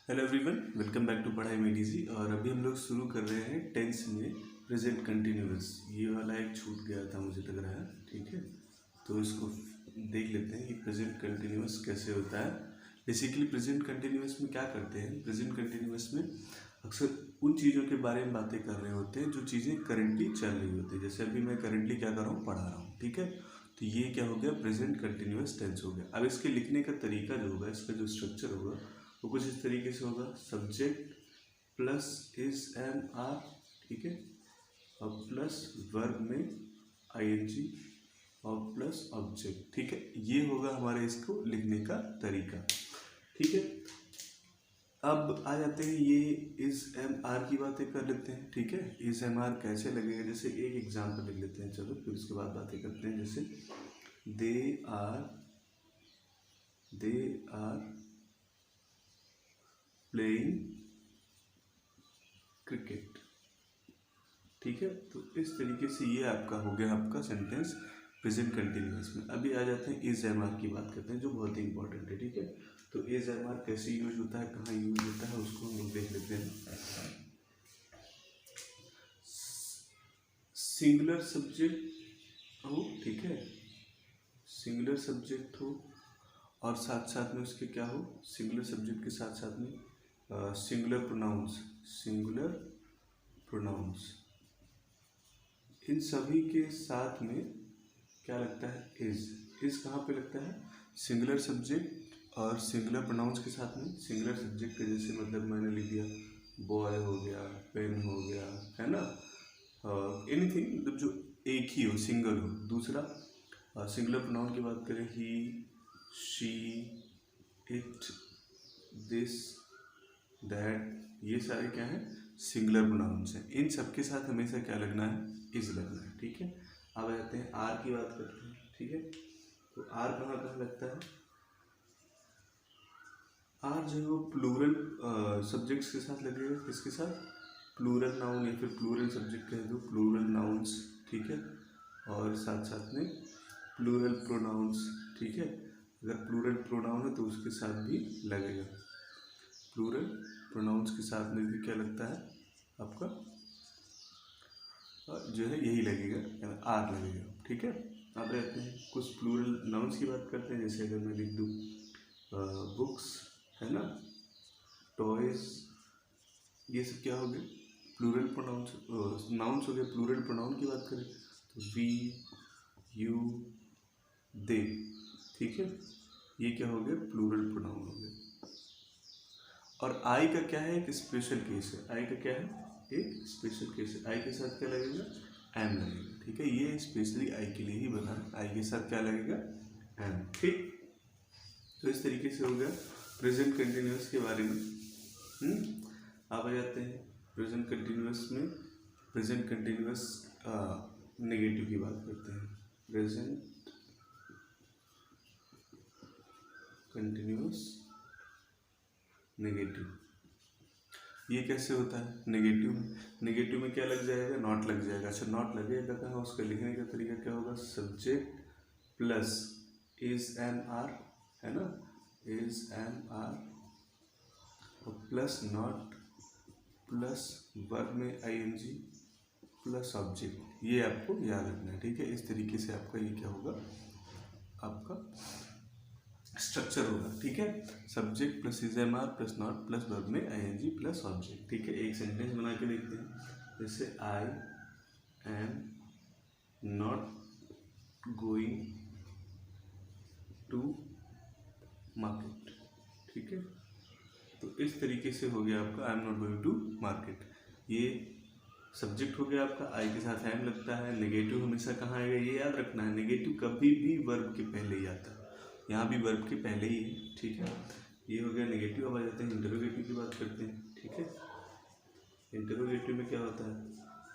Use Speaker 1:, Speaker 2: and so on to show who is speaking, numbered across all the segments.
Speaker 1: Hello everyone, welcome back to पढ़ाई में easy. और अभी हम लोग शुरू कर रहे हैं टेंस में प्रेजेंट कंटिन्यूअस। ये वाला एक छूट गया था मुझे लग रहा है, ठीक है। तो इसको देख लेते हैं कि प्रेजेंट कंटिन्यूअस कैसे होता है। बेसिकली प्रेजेंट कंटिन्यूअस में क्या करते हैं, प्रेजेंट कंटिन्यूअस में अक्सर उन चीज़ों के बारे में बातें कर रहे होते हैं जो चीज़ें करंटली चल रही होती है। जैसे अभी मैं करंटली क्या कर रहा हूँ, पढ़ा रहा हूँ, ठीक है। तो ये क्या हो गया, प्रेजेंट कंटिन्यूअस टेंस हो गया। अब इसके लिखने का तरीका जो होगा, इसका जो स्ट्रक्चर होगा वो कुछ इस तरीके से होगा। Subject plus is am are, ठीक है, और प्लस वर्ब में आईएनजी और प्लस ऑब्जेक्ट, ठीक है। ये होगा हमारे इसको लिखने का तरीका, ठीक है। अब आ जाते हैं ये इज एम आर की बातें कर लेते हैं, ठीक है। इज एम आर कैसे लगेगा, जैसे एक एग्जाम्पल लिख लेते हैं, चलो फिर उसके बाद बातें करते हैं। जैसे दे आर प्लेइंग क्रिकेट, ठीक है। तो इस तरीके से ये आपका हो गया आपका सेंटेंस प्रेजेंट कंटिन्यूअस में। अभी आ जाते हैं इज एम आर की बात करते हैं, जो बहुत ही इंपॉर्टेंट है, ठीक है। तो इज एम आर कैसे यूज होता है, कहाँ यूज होता है, उसको हम लोग देख लेते हैं। सिंगुलर सब्जेक्ट हो, ठीक है, सिंगुलर सब्जेक्ट हो और साथ साथ में उसके क्या हो, सिंगुलर सब्जेक्ट के साथ साथ में सिंगुलर प्रोनाउंस, इन सभी के साथ में क्या लगता है, इज कहाँ पे लगता है, सिंगुलर सब्जेक्ट और सिंगुलर प्रोनाउंस के साथ में। सिंगुलर सब्जेक्ट के जैसे मतलब मैंने लिख दिया बॉय हो गया, पेन हो गया, है ना, एनीथिंग मतलब जो एक ही हो, सिंगल हो। दूसरा सिंगुलर प्रोनाउन की बात करें, ही, शी, इट, दिस, दैट, ये सारे क्या हैं, सिंगुलर प्रोनाउंस हैं। इन सब के साथ हमेशा क्या लगना है, इज लगना है, ठीक है। अब आ जाते हैं आर की बात करते हैं, ठीक है। तो आर कहाँ कहाँ लगता है, आर जो है वो प्लूरल सब्जेक्ट्स के साथ लगेगा। किसके साथ, प्लूरल नाउन या फिर प्लूरल सब्जेक्ट कह दो, प्लूरल नाउन्स, ठीक है। और साथ साथ में प्लूरल प्रोनाउंस, ठीक है। अगर प्लूरल प्रोनाउन है तो उसके साथ भी लगेगा, प्लूरल प्रोनाउंस के साथ में भी क्या लगता है आपका जो है यही लगेगा, आर लगेगा, ठीक है। अब रहते हैं कुछ प्लूरल नाउन्स की बात करते हैं। जैसे अगर मैं लिख दूँ बुक्स, है ना, टॉयज, ये सब क्या हो गए, प्लूरल प्रोनाउंस, नाउन्स हो गए। प्लूरल प्रोनाउन की बात करें तो वी, यू, दे, ठीक है, ये क्या हो गया, प्लूरल प्रोनाउन हो गया। और आई का क्या है, एक स्पेशल केस है। आई का क्या है, एक स्पेशल केस है। आई के साथ क्या लगेगा, एम लगेगा, ठीक है। ये स्पेशली आई के लिए ही बना है, आई के साथ क्या लगेगा, एम, ठीक। तो इस तरीके से हो गया प्रेजेंट कंटिन्यूअस के बारे में। अब आ जाते हैं प्रेजेंट कंटिन्यूअस में, प्रेजेंट कंटिन्यूअस नेगेटिव की बात करते हैं। प्रेजेंट कंटिन्यूअस नेगेटिव, ये कैसे होता है, नेगेटिव में क्या लग जाएगा, नॉट लग जाएगा। अच्छा, नॉट लगेगा कहाँ, उसका लिखने का तरीका क्या होगा, subject plus is am are, है ना, इज एम आर और प्लस नॉट प्लस वर्ब में आईएनजी प्लस ऑब्जेक्ट। ये आपको याद रखना है, ठीक है। इस तरीके से आपका ये क्या होगा, आपका स्ट्रक्चर होगा, ठीक है। Subject plus is am are plus not plus verb में आईएनजी प्लस ऑब्जेक्ट, ठीक है। एक सेंटेंस बना के देखते हैं। जैसे I am not going to market, ठीक है। तो इस तरीके से हो गया आपका I am not going to market. ये सब्जेक्ट हो गया आपका, आई के साथ एम लगता है। नेगेटिव हमेशा कहाँ आएगा, ये याद रखना है, नेगेटिव कभी भी वर्ब के पहले ही आता है, यहाँ भी वर्ब के पहले ही है, ठीक है। ये हो गया नेगेटिव। अब आ जाते हैं इंटरोगेटिव की बात करते हैं, ठीक है। इंटरोगेटिव में क्या होता है,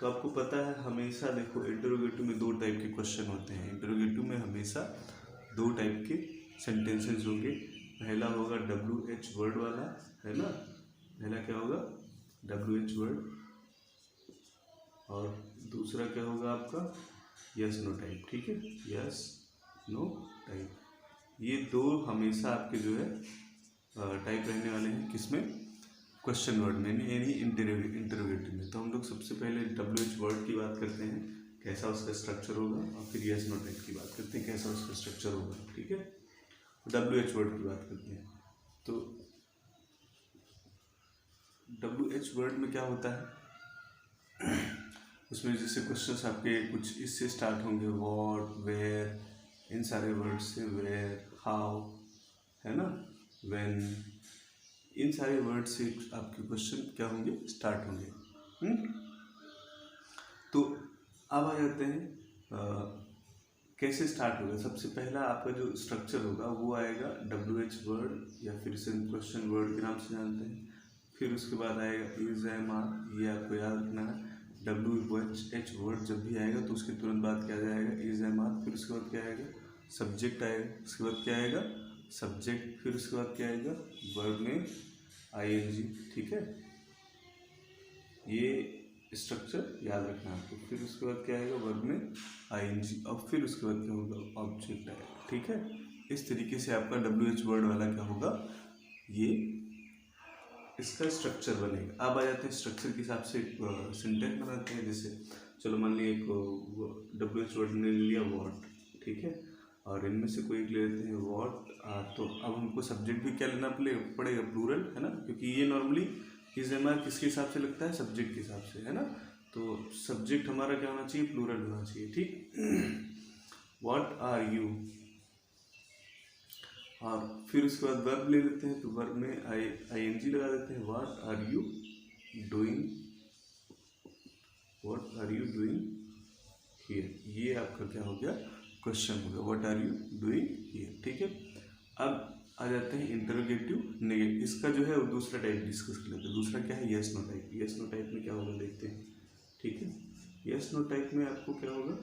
Speaker 1: तो आपको पता है हमेशा देखो इंटरोगेटिव में दो टाइप के क्वेश्चन होते हैं। इंटरोगेटिव में हमेशा दो टाइप के सेंटेंसेस होंगे। पहला होगा WH वर्ड वाला, है ना, पहला क्या होगा WH वर्ड, और दूसरा क्या होगा आपका यस नो टाइप, ठीक है, यस नो टाइप। ये दो हमेशा आपके जो है टाइप रहने वाले हैं, किसमें, क्वेश्चन वर्ड में यानी इंटरोगेटिव में। तो हम लोग सबसे पहले WH वर्ड की बात करते हैं, कैसा उसका स्ट्रक्चर होगा, और फिर यस नो टाइप की बात करते हैं, कैसा उसका स्ट्रक्चर होगा। ठीक है, WH वर्ड की बात करते हैं। तो WH वर्ड में क्या होता है, उसमें जैसे क्वेश्चंस आपके कुछ इससे स्टार्ट होंगे, व्हाट, वेयर, इन सारे वर्ड से, वेयर, हाउ, है ना, व्हेन, इन सारे वर्ड से आपके क्वेश्चन क्या होंगे, स्टार्ट होंगे। तो अब आ जाते हैं कैसे स्टार्ट होगा। सबसे पहला आपका जो स्ट्रक्चर होगा वो आएगा WH वर्ड, या फिर इसे क्वेश्चन वर्ड के नाम से जानते हैं। फिर उसके बाद आएगा इज, एम, आर, ये आपको याद रखना है। WH वर्ड जब भी आएगा तो उसके तुरंत बाद क्या जाएगा, इज, एम, आर, फिर उसके बाद क्या आएगा, सब्जेक्ट आएगा, उसके बाद क्या आएगा, सब्जेक्ट, फिर उसके बाद क्या आएगा, वर्ब में ING। ठीक है, ये स्ट्रक्चर याद रखना आपको। फिर उसके बाद क्या आएगा, वर्ब में ING, और फिर उसके बाद क्या होगा, ऑब्जेक्ट आएगा। ठीक है, इस तरीके से आपका WH वर्ड वाला क्या होगा, ये इसका स्ट्रक्चर बनेगा। अब आ जाते हैं स्ट्रक्चर के हिसाब से सिंटेक्स बनाते हैं। जैसे चलो मान लिया एक WH वर्ड ने लिया वॉट, ठीक है, और इनमें से कोई ले लेते हैं वॉट, तो अब हमको सब्जेक्ट भी क्या लेना पड़ेगा, प्लूरल, है ना, क्योंकि ये नॉर्मली इज, एम, आर किसके हिसाब से लगता है, सब्जेक्ट के हिसाब से, है ना। तो सब्जेक्ट हमारा क्या होना चाहिए, प्लूरल होना चाहिए। ठीक, व्हाट आर यू, और फिर उसके बाद वर्ब ले लेते हैं, तो वर्ब में ING लगा देते हैं, what are you doing, what are you doing here, ये आपका क्या हो गया, क्वेश्चन हो गया, what are you doing here. ठीक है, अब आ जाते हैं इंटरोगेटिव नेगेटिव। इसका जो है वो दूसरा टाइप डिस्कस कर लेते हैं। दूसरा क्या है, yes no type. Yes no type में क्या होगा देखते हैं। ठीक है, यस नो टाइप में आपको क्या होगा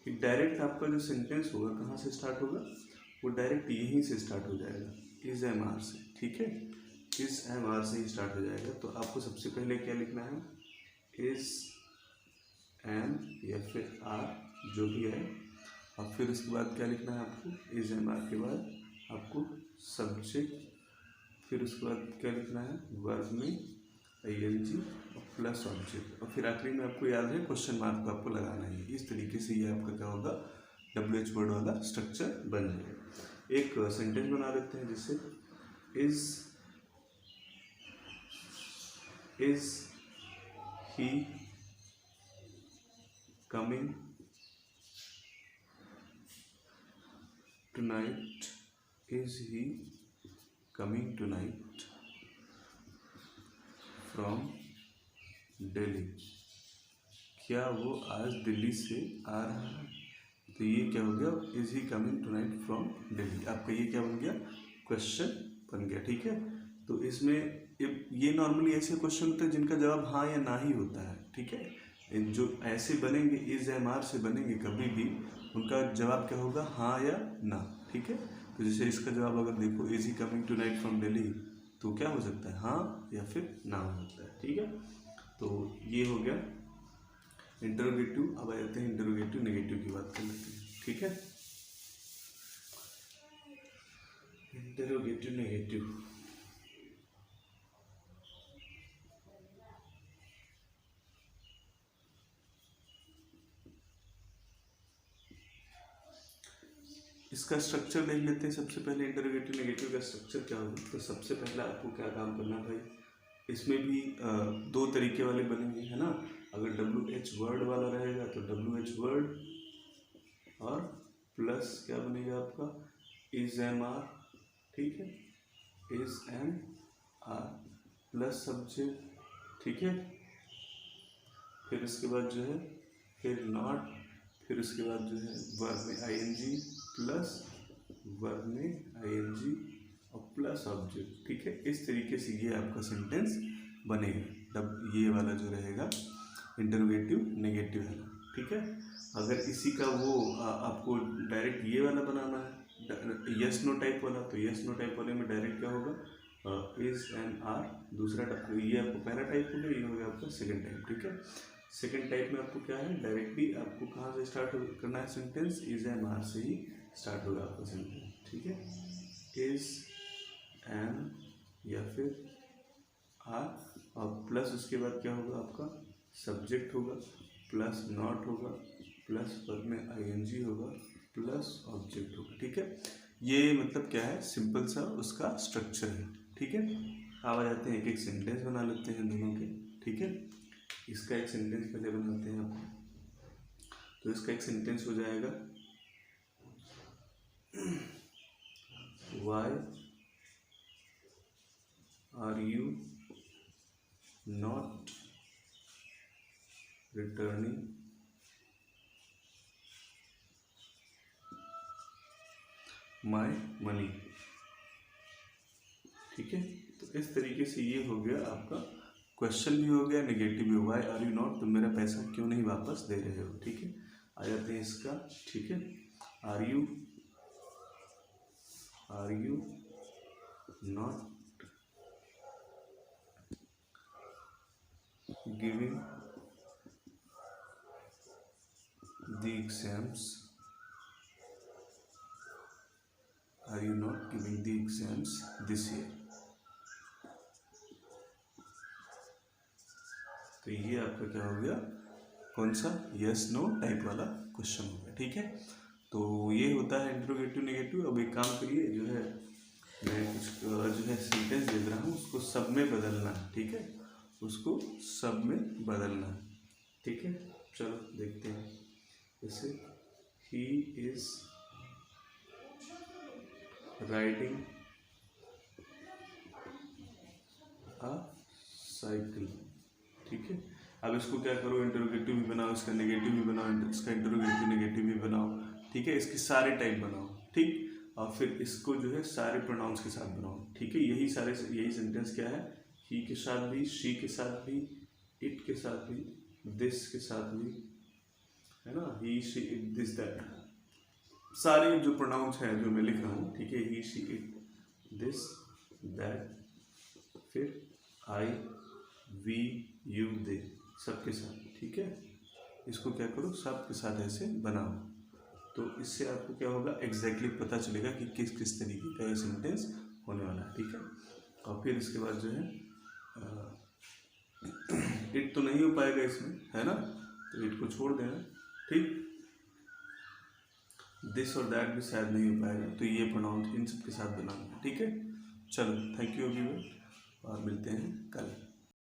Speaker 1: कि डायरेक्ट आपका जो सेंटेंस होगा कहाँ से स्टार्ट होगा, वो डायरेक्ट यहीं से स्टार्ट हो जाएगा, इज, एम, आर से। ठीक है, इज, एम, आर से ही स्टार्ट हो जाएगा। तो आपको सबसे पहले क्या लिखना है, इज, एम, या फिर आर, जो भी है, और फिर उसके बाद क्या लिखना है आपको, इज, एम, आर के बाद आपको सब्जेक्ट, फिर उसके बाद क्या लिखना है, वर्ब में ING और प्लस ऑब्जेक्ट, और फिर आखिरी में आपको याद है क्वेश्चन मार्क को आपको लगाना है। इस तरीके से ये आपका क्या होगा, WH वर्ड वाला स्ट्रक्चर बन जाएगा। एक सेंटेंस बना लेते हैं, जैसे is he coming tonight, is he coming tonight from Delhi, क्या वो आज दिल्ली से आ रहा है। तो ये क्या हो गया, is he coming tonight from Delhi, आपका ये क्या बन गया, क्वेश्चन बन गया। ठीक है, तो इसमें ये नॉर्मली ऐसे क्वेश्चन होते हैं जिनका जवाब हाँ या ना ही होता है। ठीक है, जो ऐसे बनेंगे इज, एम, आर से बनेंगे कभी भी, उनका जवाब क्या होगा, हाँ या ना। ठीक है, तो जैसे इसका जवाब अगर देखो, is he coming tonight from Delhi, तो क्या हो सकता है, हाँ या फिर ना हो सकता है। ठीक है, तो ये हो गया इंटरोगेटिव। अब आ जाते हैं इंटरोगेटिव नेगेटिव की बात कर लेते हैं। ठीक है, इंटरोगेटिव नेगेटिव, इसका स्ट्रक्चर देख लेते हैं। सबसे पहले इंटरोगेटिव नेगेटिव का स्ट्रक्चर क्या होगा। तो सबसे पहले आपको क्या काम करना भाई, इसमें भी दो तरीके वाले बनेंगे, है ना। अगर WH वर्ड वाला रहेगा तो WH वर्ड, और प्लस क्या बनेगा आपका, इज, एम, आर। ठीक है, is, am, are plus subject. ठीक है, फिर उसके बाद जो है, फिर नॉट, फिर उसके बाद जो है वर्ब में ING प्लस वर्ब में ING और प्लस ऑब्जेक्ट। ठीक है, इस तरीके से ये आपका सेंटेंस बनेगा। तब ये वाला जो रहेगा इंटरोगेटिव नेगेटिव है। ठीक है, अगर इसी का वो आपको डायरेक्ट ये वाला बनाना है, यस नो टाइप वाला, तो यस नो टाइप वाले में डायरेक्ट क्या होगा, इज, एम, आर, दूसरा ये आपको पहला टाइप हो गया, ये हो गया आपका सेकंड टाइप। ठीक है, सेकंड टाइप में आपको क्या है, डायरेक्टली आपको कहाँ से स्टार्ट करना है सेंटेंस, इज, एम, आर से ही स्टार्ट होगा आपका सेंटेंस। ठीक है, इज, एम, या फिर आर और प्लस उसके बाद क्या होगा आपका सब्जेक्ट होगा, प्लस नॉट होगा, प्लस वर्ब में ing होगा, प्लस ऑब्जेक्ट होगा। ठीक है, ये मतलब क्या है, सिंपल सा उसका स्ट्रक्चर है। ठीक है, अब आ जाते हैं एक एक सेंटेंस बना लेते हैं दोनों के। ठीक है, इसका एक सेंटेंस पहले बनाते हैं आप। तो इसका एक सेंटेंस हो जाएगा Why are you not returning my money? ठीक है, तो इस तरीके से ये हो गया आपका क्वेश्चन भी हो गया, नेगेटिव भी। वाई आर यू नॉट, तुम मेरा पैसा क्यों नहीं वापस दे रहे हो। ठीक है, आ जाते हैं इसका। ठीक है, are you not giving the exams, are you not giving the exams this year? तो ये आपका क्या हो गया, कौन सा यस नो टाइप वाला क्वेश्चन हो गया। ठीक है, तो ये होता है इंट्रोगेटिव नेगेटिव। अब एक काम करिए, जो है मैं कुछ जो है सेंटेंस दे रहा हूँ उसको सब में बदलना है। ठीक है, उसको सब में बदलना है। ठीक है, चलो देखते हैं। जैसे he is riding a cycle. ठीक है, अब इसको क्या करो, इंटरोगेटिव भी बनाओ, इसका नेगेटिव भी बनाओ, इसका इंटरोगेटिव नेगेटिव भी बनाओ। ठीक है, इसके सारे टाइप बनाओ। ठीक, और फिर इसको जो है सारे प्रोनाउंस के साथ बनाओ। ठीक है, यही सेंटेंस क्या है, ही के साथ भी, शी के साथ भी, इट के साथ भी, दिस के साथ भी, है ना, ही शी इट दिस दैट, सारे जो प्रोनाउंस हैं जो मैं लिख रहा हूँ। ठीक है, ही शी इट दिस दैट, फिर आई वी यू दे, सबके साथ। ठीक है, इसको क्या करो, सबके साथ ऐसे बनाओ। तो इससे आपको क्या होगा, एग्जैक्टली पता चलेगा कि किस किस तरीके का ये सेंटेंस होने वाला है। ठीक है, और फिर इसके बाद जो है इट तो नहीं हो पाएगा इसमें, है ना, तो इट को छोड़ देना। ठीक, दिस और दैट भी शायद नहीं हो पाएगा, तो ये प्रोनाउंस इन सब के साथ बनाना है। ठीक है, चलो थैंक यू एवरीवन, और मिलते हैं कल।